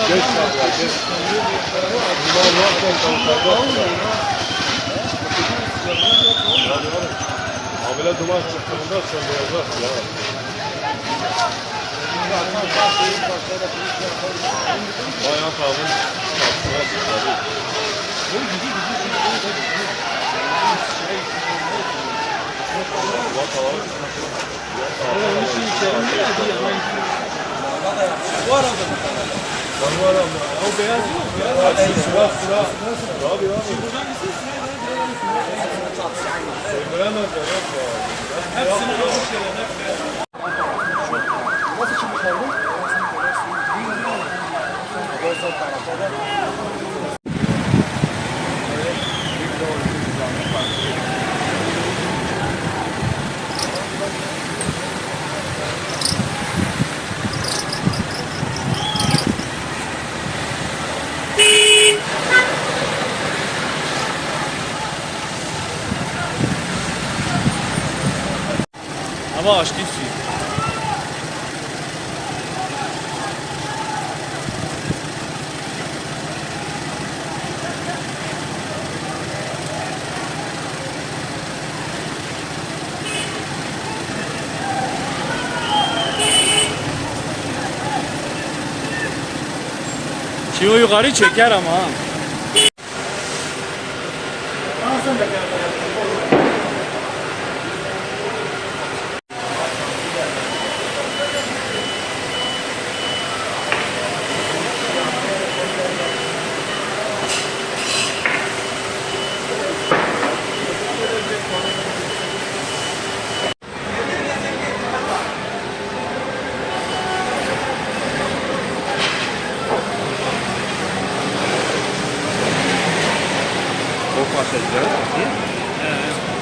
Geç kalıyor. Bunlar Abile duman çıktığında söndüreceğiz ya. Bayan tavın çarpsına çıkmadı. Bu arada mı? Ben var ama. O beyaz mı? Beyaz. Sıra. Abi. Buradan gitsin Söndüremezler yok ya. hepsini almış yerine hep beyaz. Nasıl şimdi kaldı? Ama açtı suyu. Şimdi o yukarı çeker ama ha. O pasajlar.